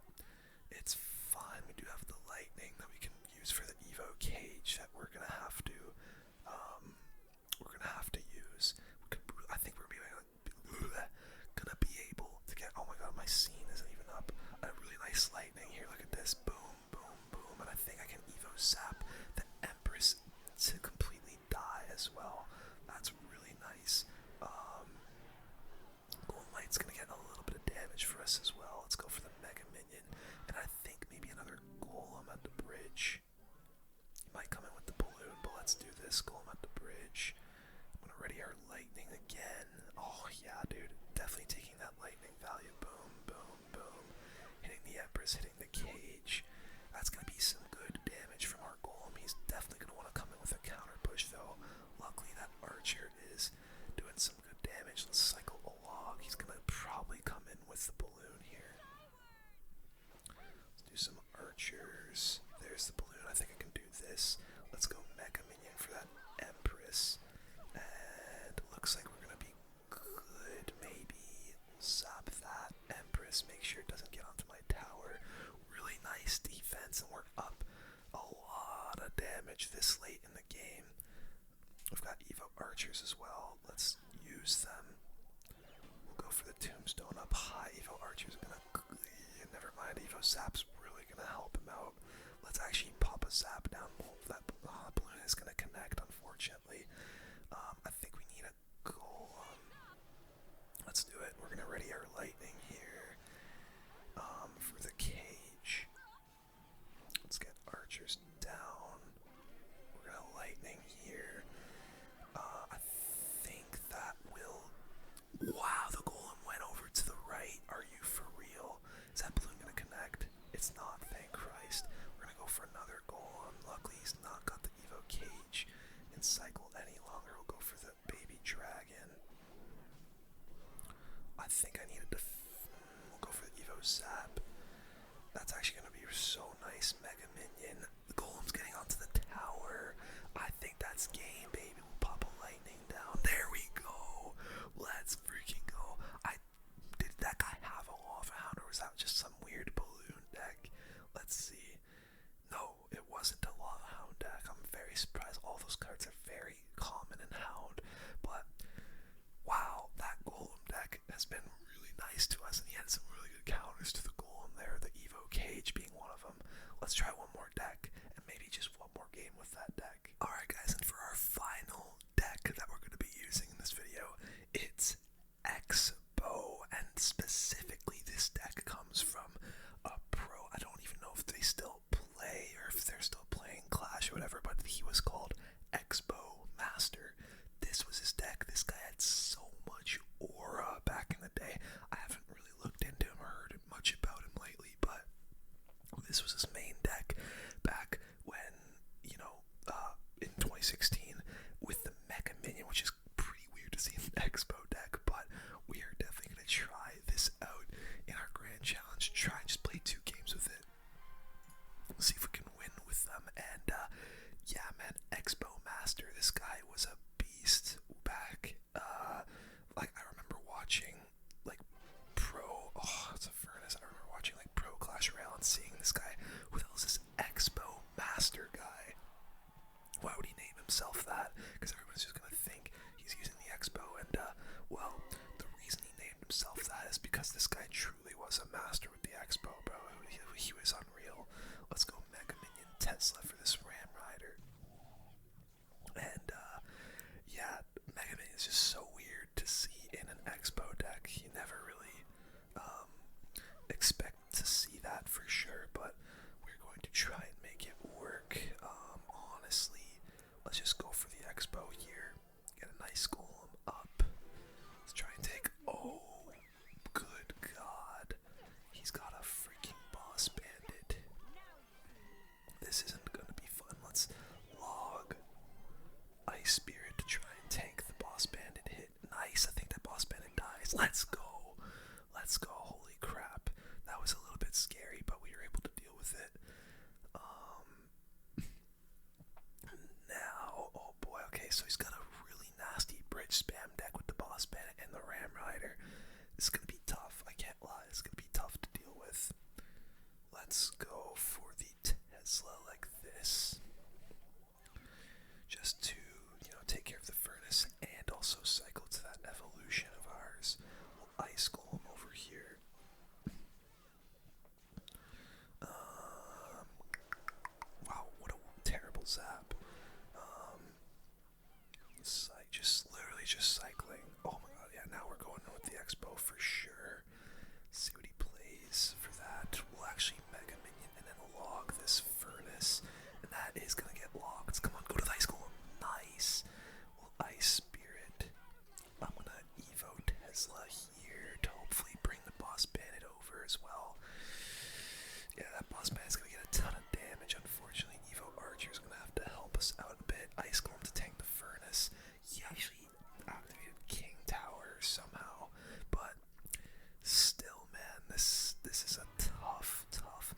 it's fine. We do have the lightning that we can use for the Evo Cage that we're gonna have to use. I think we're gonna be able to get... Oh my god, my scene isn't even up. A really nice lightning here. Look at this. Boom, boom, boom, and I think I can Evo Zap the Empress to completely die as well. That's really nice. Golem Light's gonna get a little bit of damage for us as well. Let's go for the Mega Minion, and I think maybe another Golem at the bridge. He might come in with the Balloon, but let's do this. Golem at the bridge. I'm gonna ready our lightning again. Oh yeah, dude, definitely taking that lightning value. Boom, boom, boom. Hitting the Empress, hitting the Cage. That's gonna be some good damage from our Golem. He's definitely gonna want to come in with a counter push though. Luckily that Archer is doing some good damage. Let's cycle a log. He's gonna probably come in with the Balloon here. Let's do some Archers. There's the Balloon. I think I can do this. Let's go Mega Minion for that Empress. And looks like we're gonna be good. Maybe zap that Empress. Make sure it doesn't get onto my tower. Really nice defense, and we're up a lot of damage this late in the game. We've got Evo Archers as well. Let's use them. We'll go for the Tombstone up high. Evo Archers are gonna... Never mind, Evo Zap's really gonna help him out. Let's actually pop a Zap down. That Balloon is gonna connect, unfortunately. I think we need a Golem. Let's do it. We're gonna ready our lightning here for the Cage. Let's get Archers down. We're gonna lightning here. I think that will... Wow, the Golem went over to the right. Are you for real? Is that Balloon gonna connect? It's not, thank Christ. We're gonna go for another Golem. Luckily he's not got the Evo Cage those cards are very common in Hound, but wow, that Golem deck has been really nice to us, and he had some really good counters to the Golem there, the Evo Cage being one of them. Let's try one more deck, and maybe just one more game with that deck. Alright guys, and for our final deck that we're going to be using in this video, it's Expo, and specifically this deck comes from a pro. I don't even know if they still play, or if they're still playing Clash or whatever, but he was called Expo Master. This was his deck. This guy had so much aura back in the day. I haven't really looked into him or heard much about him lately, but this was his main deck back when, you know, in 2016 with the Mega Minion, which is pretty weird to see in an Expo deck, but we are definitely going to try this out in our Grand Challenge. Try and just play 2 games with it. See if we can win with them. And yeah, man, Expo Master, this guy was a beast back. Like, I remember watching like it's a furnace. I remember watching like Pro Clash Royale and seeing this guy. Who the hell is this Expo Master guy? Why would he name himself that? Because everyone's just gonna think he's using the Expo. And well, the reason he named himself that is because this guy truly was a master with the Expo, bro. He was unreal. Let's go Mega Minion Tesla for this Ram Rider. And yeah, Mega Minion is just so weird to see in an Expo deck. You never really expect to see that for sure, but we're going to try and make it work. Honestly, let's just go for the Expo here. Get a nice Golem up. Let's try and take. Oh, good God. He's got a freaking Boss Bandit. This isn't going to be fun. Let's log Ice Spirit to try and tank the Boss Bandit hit. Nice. I think that Boss Bandit dies. Let's go. Let's go. Holy crap. That was a little bit scary, but we were able to deal with it. Now, oh boy, okay, so he's got a really nasty bridge spam deck with the Boss Bandit and the Ram Rider. This is going to be tough, I can't lie. It's going to be tough to deal with. Let's go for the Tesla like this. Just to, you know, take care of the furnace and also cycle to that evolution of ours. We'll Ice Golem over here. Wow, what a terrible zap. Literally just cycling. Oh my god, yeah, now we're going with the Expo for sure. See what he plays for that. We'll actually Mega Minion and then log this furnace. And that is gonna get locked. Come on, go to the Ice Golem. Nice. We'll Ice Spirit. I'm gonna Evo Tesla here to hopefully bring the Boss Bandit over as well. Yeah, that Boss Bandit's gonna get a ton of damage. Unfortunately, Evo Archer's gonna have to help us out a bit. Ice Golem to tank the furnace. He actually activated King Tower somehow, but still, man, this is a tough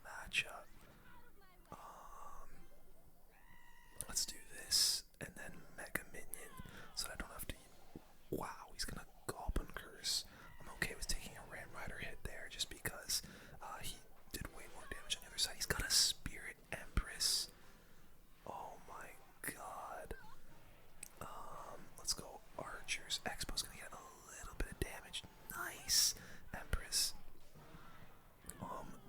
matchup. Let's do this and then Mega Minion so that I don't have to. Wow, he's gonna Goblin Curse. I'm okay with taking a Ram Rider hit there just because he did way more damage on the other side. He's got a Spirit Empress. Oh my god. Let's go Archers. Expo's gonna get a little bit of damage. Nice. Empress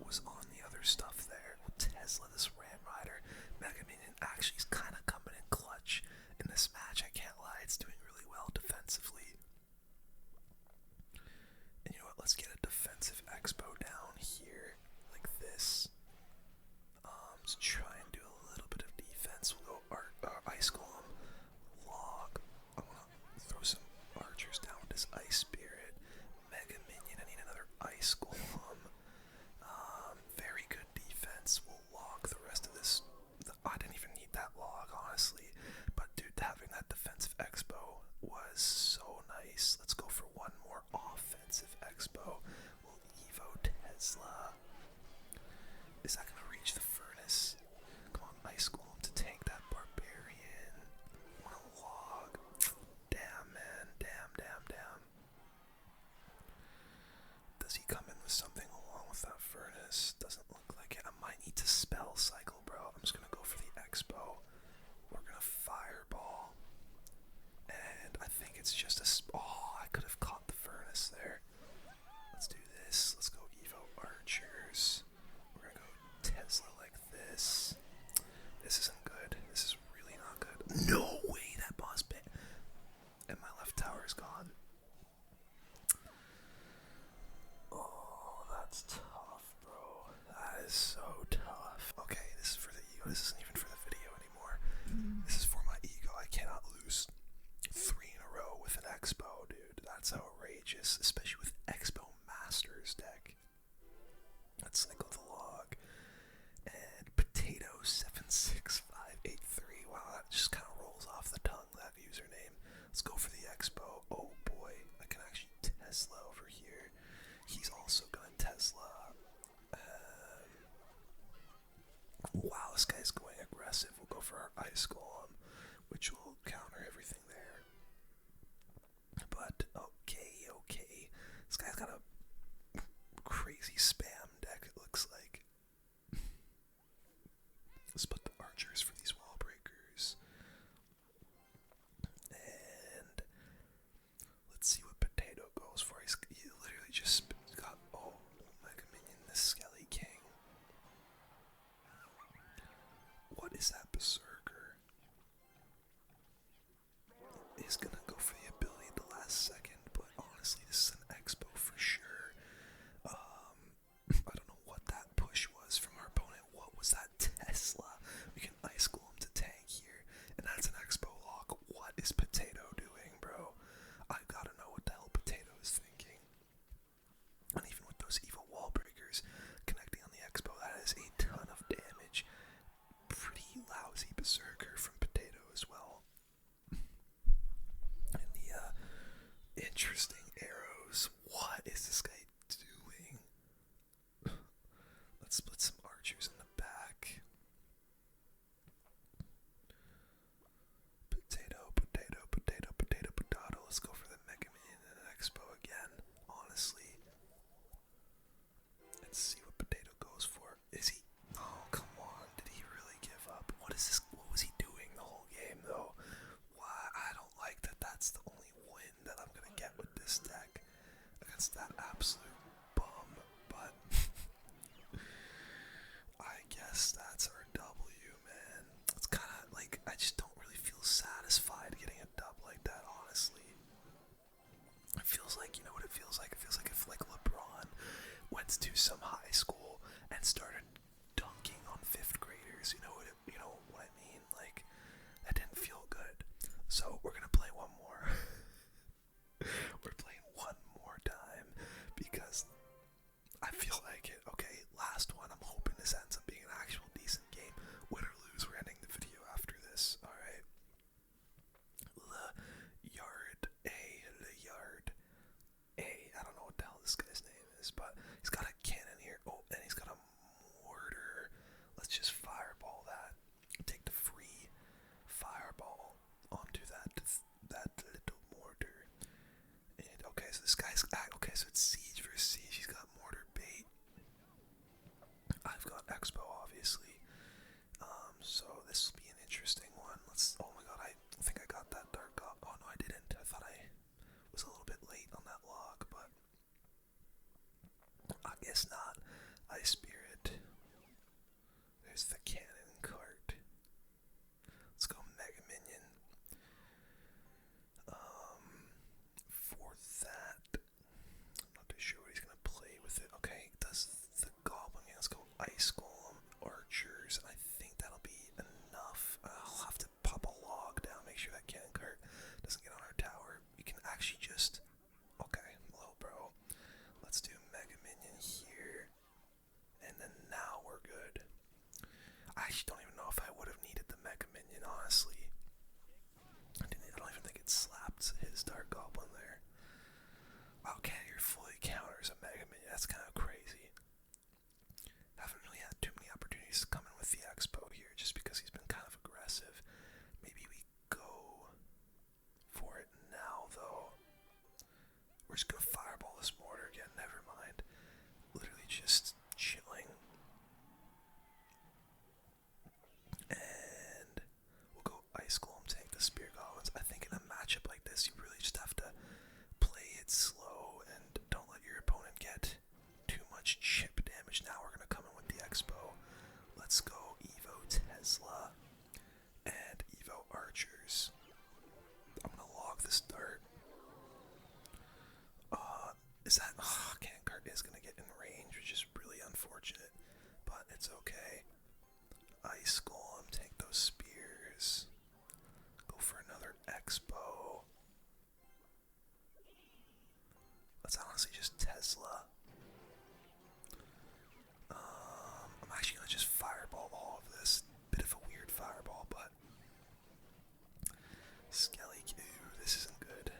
was on the other stuff there. We'll Tesla this Ram Rider. Mega Minion actually is kind of coming in clutch in this match. I can't lie. It's doing really well defensively. And you know what? Let's get a defensive Expo down here like this. Let's try and do a little bit of defense. We'll go Ice Golem. Log. I'm gonna throw some Archers down with this Ice Spirit. Mega Minion. I need another Ice Golem. Very good defense. We'll log the rest of this. I didn't even need that log, honestly. But dude, having that defensive Expo was so nice. Let's go for one more offensive Expo. We'll Evo Tesla. Is that gonna reach the furnace? Come on, Ice Golem to tank that Barbarian. Wanna log? Damn, man. Damn. Does he come in with something along with that furnace? Doesn't look like it. I might need to spell cycle, bro. I'm just gonna go for the Expo. We're gonna Fireball it's just oh, I could have caught the furnace there. Let's do this. Let's go Evo Archers. We're gonna go Tesla like this. This isn't good. This is really not good. No way, that boss bit. And my left tower is gone. Oh, that's tough, bro. That is so tough. Okay, this is for the ego. This isn't even for the video anymore. This is for my ego. I cannot lose 3 in a row with an Expo, dude. That's outrageous, especially with Expo Masters deck. Let's cycle the log. And Potato 76583. Wow, that just kind of rolls off the tongue, that username. Let's go for the Expo. Oh boy, I can actually Tesla over here. He's also gonna Tesla. Wow, this guy's going aggressive. We'll go for our Ice Golem, which will counter everything there. But okay. This guy's got a crazy spam deck, it looks like. Let's put the archers for these wall breakers. And let's see what Potato goes for. He literally just got, oh, Mega Minion, this Skelly King. What is that Berserker? He's gonna go for the ability at the last second, but honestly, this is an Expo for sure. I don't know what that push was from our opponent. What was that Tesla? We can Ice Golem to tank here, and that's an Expo lock. What is Potato doing, bro? I gotta know what the hell Potato is thinking. And even with those evil wall breakers connecting on the Expo, that is a ton of damage. Pretty lousy Berserker from Potato as well. And the interesting arrows. What is this guy doing? Let's split some archers in the back. Potato. Let's go for the Mega Minion and an Expo again. Honestly. Let's see what Potato goes for. Is he? Oh, come on. Did he really give up? What is this? What was he doing the whole game, though? Why? I don't like that. That's the only win that I'm gonna get with this deck against that absolute bum. But I guess that's our W, man. It's kind of like I just don't really feel satisfied getting a dub like that, honestly. It feels like, you know what it feels like? It feels like if like LeBron went to some high school and started dunking on 5th graders. You know what I mean? Like, that didn't feel good. So we're gonna play one more. We're playing one more time because I feel like it. Okay, last one. I'm hoping this ends up being an actual decent game. Win or lose, we're ending the video after this. Alright. Le Yard A. I don't know what the hell this guy's name is, but he's got a cannon here. Oh, and he's got a mortar. Let's just fireball that. Take the free fireball onto that little mortar. And okay, so this guy's okay, so it's siege versus siege. He's got mortar bait. I've got Expo, obviously. So this will be an interesting one. Oh my god, I think I got that dark up. Oh no, I didn't. I thought I was a little bit late on that log, but I guess not. Ice Spirit. There's the cannon cart. Let's go Mega Minion. For that, I'm not too sure what he's gonna play with it. Okay, does the Goblin. Let's go Ice Golem, Archers. I think that'll be enough. I'll have to pop a log down, make sure that cannon cart doesn't get on our tower. We can actually just. Okay, hello, bro. Let's do Mega Minion here, and then now we're good. I damage. Now we're gonna come in with the Expo. Let's go Evo Tesla and Evo Archers. I'm gonna log the start. Is that cannon cart is gonna get in range, which is really unfortunate, but it's okay. Ice Golem, take those spears. Go for another Expo. Let's honestly just Tesla. I'm actually gonna just fireball all of this. Bit of a weird fireball, but Skelly, ooh, this isn't good.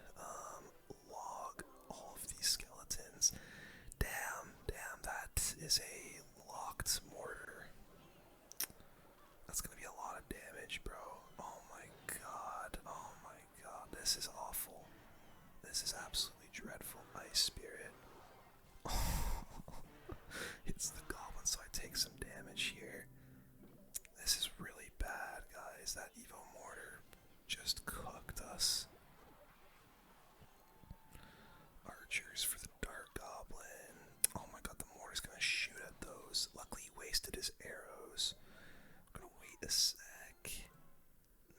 Log all of these skeletons. Damn, that is a locked mortar. That's gonna be a lot of damage, bro. Oh my god, this is awful. This is absolutely dreadful. Ice Spirit. Hits the goblin, so I take some damage here. This is really bad, guys. That Evo Mortar just cooked us. Archers for the Dark Goblin. Oh my god, the mortar's gonna shoot at those. Luckily, he wasted his arrows. I'm gonna wait a sec.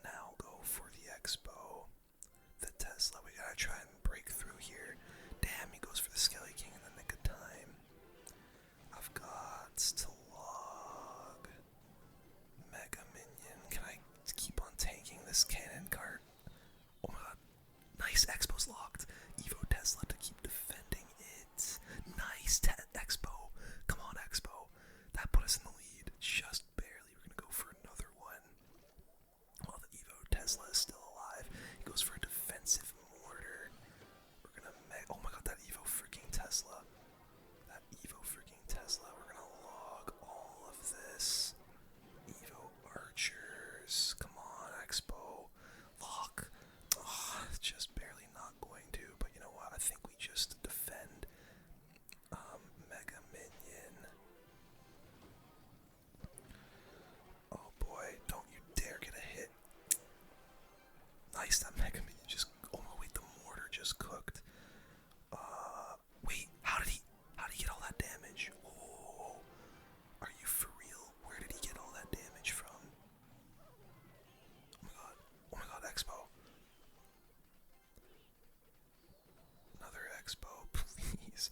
Now go for the Expo. The Tesla, we gotta try and break through here. Damn, he goes for the Skelly King in the nick of time. I've got to log Mega Minion. Can I keep on tanking this cannon cart? Oh my god. Nice, Expo's locked. Evo Tesla to keep defending it. Nice, Expo. Come on, Expo. That put us in the lead. Just barely. We're gonna go for another one. While the Evo Tesla is still alive. He goes for a defensive mortar. We're gonna oh my god, that Evo freaking Tesla. That Evo freaking Tesla. We're gonna log all of this. Evo Archers. Come on, Expo. Lock. Oh, just barely not going to, but you know what? I think we just defend. Mega Minion. Oh boy, don't you dare get a hit. Nice, that Mega Minion just, oh my, wait, the mortar just cooked. Wait, how did he get all that damage? Oh, are you for real? Where did he get all that damage from? Oh my god, Expo. Another Expo, please.